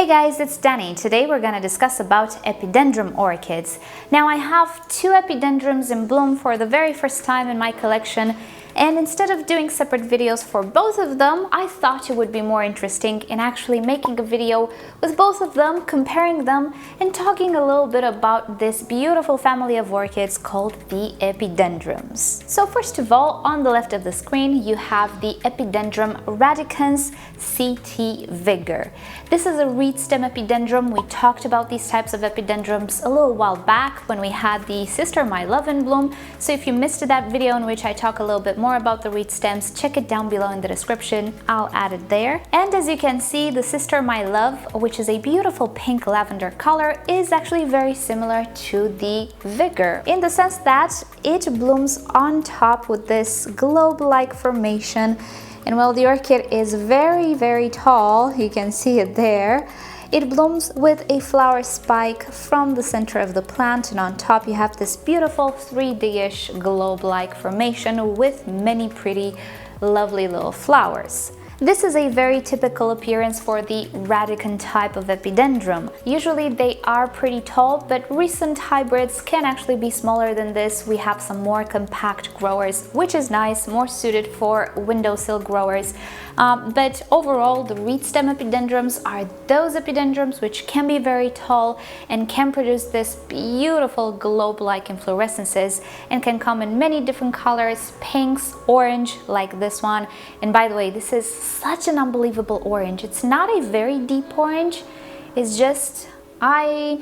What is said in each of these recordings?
Hey guys, it's Danny. Today we're going to discuss about Epidendrum orchids. Now I have two epidendrums in bloom for the very first time in my collection, and instead of doing separate videos for both of them, I thought it would be more interesting in actually making a video with both of them, comparing them, and talking a little bit about this beautiful family of orchids called the Epidendrums. So first of all, on the left of the screen, you have the Epidendrum Radicans CT Vigor. This is a reed stem epidendrum. We talked about these types of epidendrums a little while back when we had the Sister My Love in bloom. So if you missed that video in which I talk a little bit more about the reed stems, check it down below in the description. I'll add it there. And as you can see, the Sister My Love, which is a beautiful pink lavender color, is actually very similar to the Vigor in the sense that it blooms on top with this globe-like formation. And while the orchid is very tall, you can see it there, it blooms with a flower spike from the center of the plant, and on top you have this beautiful 3D-ish globe-like formation with many pretty, lovely little flowers. This is a very typical appearance for the Radican type of epidendrum. Usually they are pretty tall, but recent hybrids can actually be smaller than this. We have some more compact growers, which is nice, more suited for windowsill growers. But overall, the reed stem epidendrums are those epidendrums which can be very tall and can produce this beautiful globe-like inflorescences and can come in many different colors, pinks, orange like this one. And by the way, this is such an unbelievable orange. It's not a very deep orange, it's just I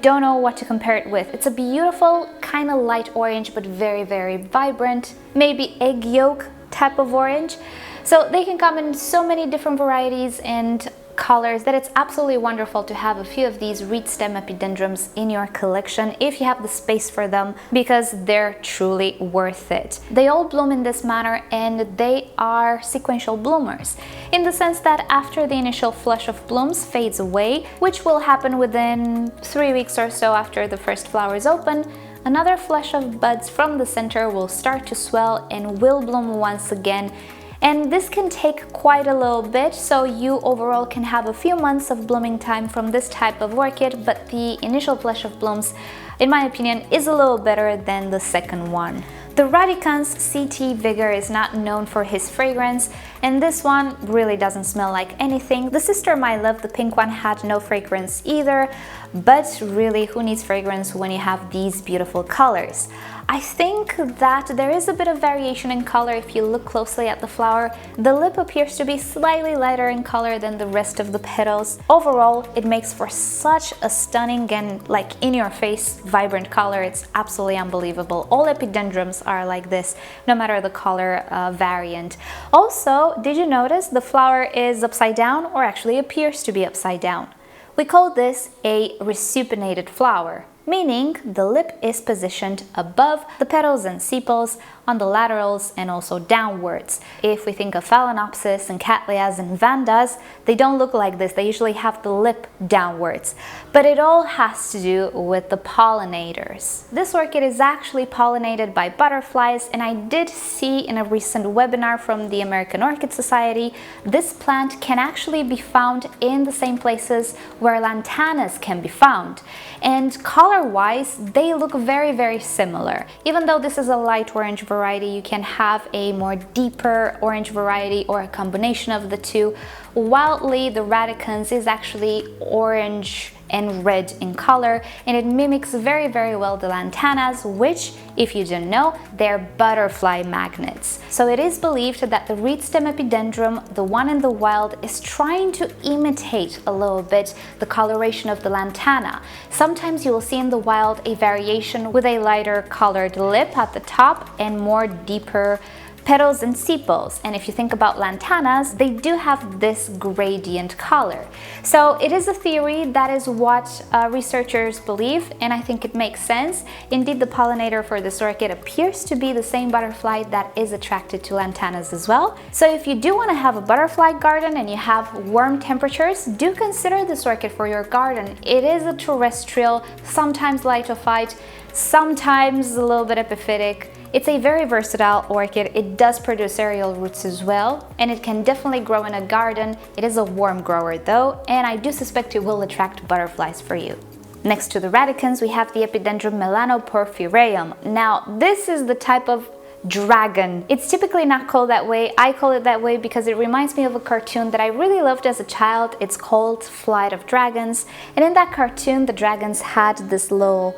don't know what to compare it with. It's a beautiful kind of light orange, but very vibrant, maybe egg yolk type of orange. So they can come in so many different varieties and colors that it's absolutely wonderful to have a few of these reed stem epidendrums in your collection if you have the space for them, because they're truly worth it. They all bloom in this manner and they are sequential bloomers in the sense that after the initial flush of blooms fades away, which will happen within 3 weeks or so after the first flowers open, another flush of buds from the center will start to swell and will bloom once again. And this can take quite a little bit, so you overall can have a few months of blooming time from this type of orchid, but the initial flush of blooms, in my opinion, is a little better than the second one. The Radicans CT Vigor is not known for his fragrance, and this one really doesn't smell like anything. The Sister My Love, the pink one, had no fragrance either, but really, who needs fragrance when you have these beautiful colors? I think that there is a bit of variation in color if you look closely at the flower. The lip appears to be slightly lighter in color than the rest of the petals. Overall, it makes for such a stunning and like in-your-face vibrant color. It's absolutely unbelievable. All epidendrums are like this, no matter the color variant. Also, did you notice the flower is upside down, or actually appears to be upside down? We call this a resupinated flower, meaning the lip is positioned above the petals and sepals, on the laterals, and also downwards. If we think of Phalaenopsis and Cattleyas and Vandas, they don't look like this. They usually have the lip downwards. But it all has to do with the pollinators. This orchid is actually pollinated by butterflies, and I did see in a recent webinar from the American Orchid Society, this plant can actually be found in the same places where lantanas can be found. And color-wise, they look very similar. Even though this is a light orange variety, you can have a more deeper orange variety or a combination of the two. Wildly, the Radicans is actually orange and red in color, and it mimics very well the lantanas, which, if you didn't know, they're butterfly magnets. So it is believed that the reed stem epidendrum, the one in the wild, is trying to imitate a little bit the coloration of the lantana. Sometimes you will see in the wild a variation with a lighter colored lip at the top and more deeper petals and sepals, and if you think about lantanas, they do have this gradient color. So it is a theory, that is what researchers believe, and I think it makes sense. Indeed, the pollinator for this orchid appears to be the same butterfly that is attracted to lantanas as well. So if you do want to have a butterfly garden and you have warm temperatures, do consider this orchid for your garden. It is a terrestrial, sometimes litophyte, sometimes a little bit epiphytic. It's a very versatile orchid. It does produce aerial roots as well, and it can definitely grow in a garden. It is a warm grower though, and I do suspect it will attract butterflies for you. Next to the radicans, we have the Epidendrum melanoporphyreum. Now, this is the type of dragon. It's typically not called that way. I call it that way because it reminds me of a cartoon that I really loved as a child. It's called Flight of Dragons, and in that cartoon the dragons had this little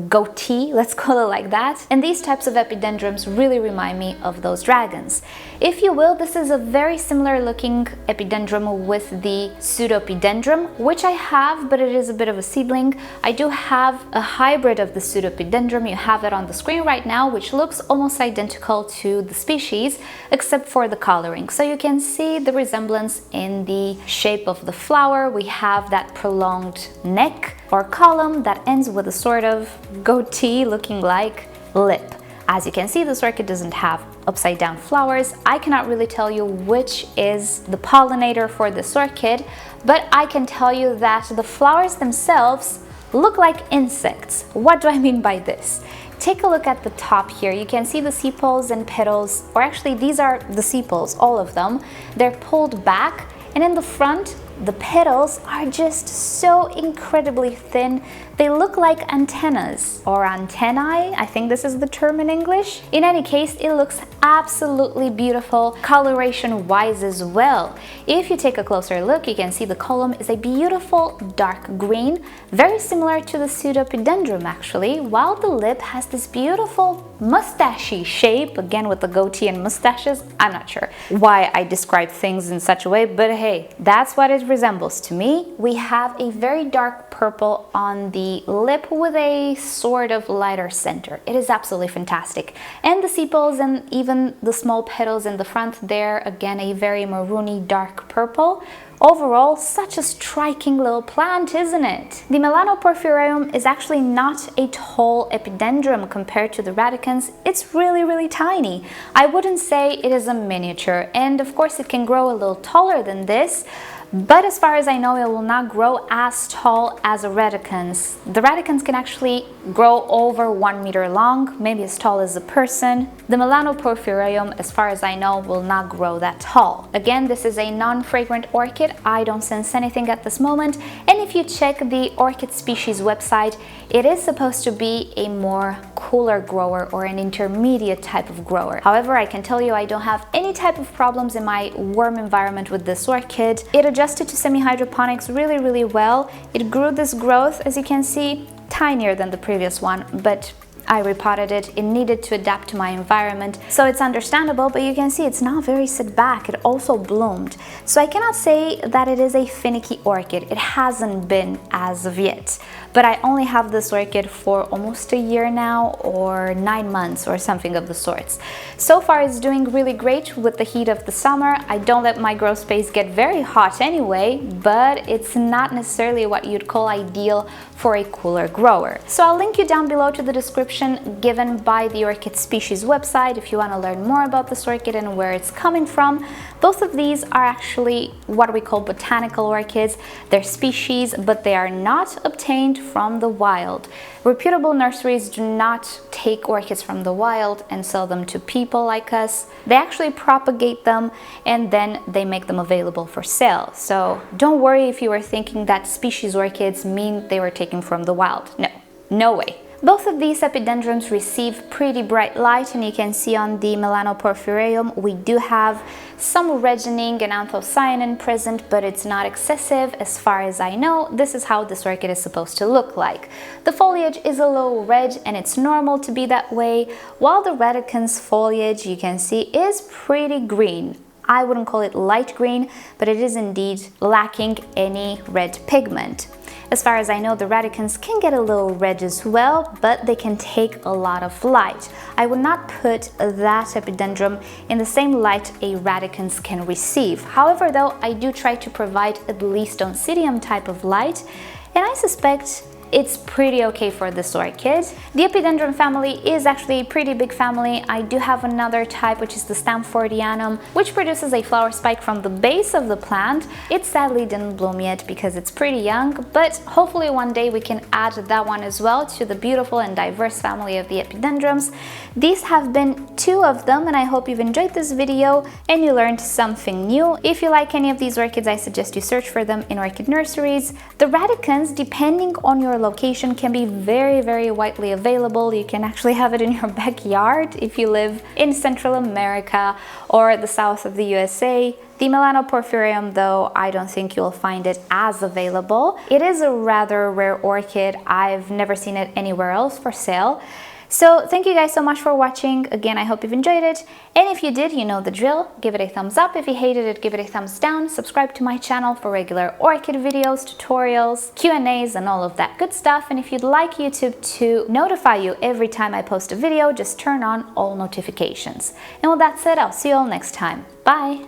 goatee, let's call it like that, and these types of epidendrums really remind me of those dragons. If you will, this is a very similar looking epidendrum with the pseudoepidendrum, which I have, but it is a bit of a seedling. I do have a hybrid of the pseudoepidendrum. You have it on the screen right now, which looks almost identical to the species except for the coloring. So you can see the resemblance in the shape of the flower. We have that prolonged neck or column that ends with a sort of goatee looking like lip. As you can see, this orchid doesn't have upside down flowers. I cannot really tell you which is the pollinator for this orchid, but I can tell you that the flowers themselves look like insects. What do I mean by this? Take a look at the top here. You can see the sepals and petals, or actually these are the sepals, all of them. They're pulled back, and in the front, the petals are just so incredibly thin. They look like antennas or antennae. I think this is the term in English. In any case, it looks absolutely beautiful coloration wise as well. If you take a closer look, you can see the column is a beautiful dark green, very similar to the pseudoepidendrum actually, while the lip has this beautiful mustachy shape, again with the goatee and mustaches. I'm not sure why I describe things in such a way, but hey, that's what it resembles to me. We have a very dark purple on the lip with a sort of lighter center. It is absolutely fantastic. And the sepals and even the small petals in the front there, again a very maroony dark purple. Overall, such a striking little plant, isn't it? The melanoporphyreum is actually not a tall epidendrum compared to the radicans. It's really tiny. I wouldn't say it is a miniature, and of course it can grow a little taller than this, but as far as I know, it will not grow as tall as the radicans. The radicans can actually grow over 1 meter long, maybe as tall as a person. The melanoporphyreum, as far as I know, will not grow that tall. Again, this is a non-fragrant orchid. I don't sense anything at this moment, and if you check the orchid species website, it is supposed to be a more cooler grower or an intermediate type of grower. However, I can tell you I don't have any type of problems in my warm environment with this orchid. It adjusted to semi-hydroponics really well. It grew this growth, as you can see, tinier than the previous one, but I repotted it. It needed to adapt to my environment, so it's understandable, but you can see it's not very set back. It also bloomed. So I cannot say that it is a finicky orchid. It hasn't been as of yet. But I only have this orchid for almost a year now, or 9 months or something of the sorts. So far it's doing really great with the heat of the summer. I don't let my grow space get very hot anyway, but it's not necessarily what you'd call ideal for a cooler grower. So I'll link you down below to the description given by the orchid species website if you want to learn more about this orchid and where it's coming from. Both of these are actually what we call botanical orchids. They're species, but they are not obtained from the wild. Reputable nurseries do not take orchids from the wild and sell them to people like us. They actually propagate them and then they make them available for sale. So don't worry if you were thinking that species orchids mean they were taken from the wild. No way. Both of these epidendrums receive pretty bright light, and you can see on the melanoporphyreum we do have some reddening and anthocyanin present, but it's not excessive. As far as I know, this is how this orchid is supposed to look like. The foliage is a little red, and it's normal to be that way, while the radicans foliage, you can see, is pretty green. I wouldn't call it light green, but it is indeed lacking any red pigment. As far as I know, the radicans can get a little red as well, but they can take a lot of light. I would not put that epidendrum in the same light a radicans can receive. However, though, I do try to provide at least oncidium type of light, and I suspect it's pretty okay for this orchid. The Epidendrum family is actually a pretty big family. I do have another type, which is the Stamfordianum, which produces a flower spike from the base of the plant. It sadly didn't bloom yet because it's pretty young, but hopefully one day we can add that one as well to the beautiful and diverse family of the Epidendrums. These have been 2 of them, and I hope you've enjoyed this video and you learned something new. If you like any of these orchids, I suggest you search for them in orchid nurseries. The Radicans, depending on your location, can be very widely available. You can actually have it in your backyard if you live in Central America or the south of the USA. The melanoporphyreum, though, I don't think you'll find it as available. It is a rather rare orchid. I've never seen it anywhere else for sale. So thank you guys so much for watching. Again, I hope you've enjoyed it. And if you did, you know the drill. Give it a thumbs up. If you hated it, give it a thumbs down. Subscribe to my channel for regular orchid videos, tutorials, Q&As, and all of that good stuff. And if you'd like YouTube to notify you every time I post a video, just turn on all notifications. And with that said, I'll see you all next time. Bye!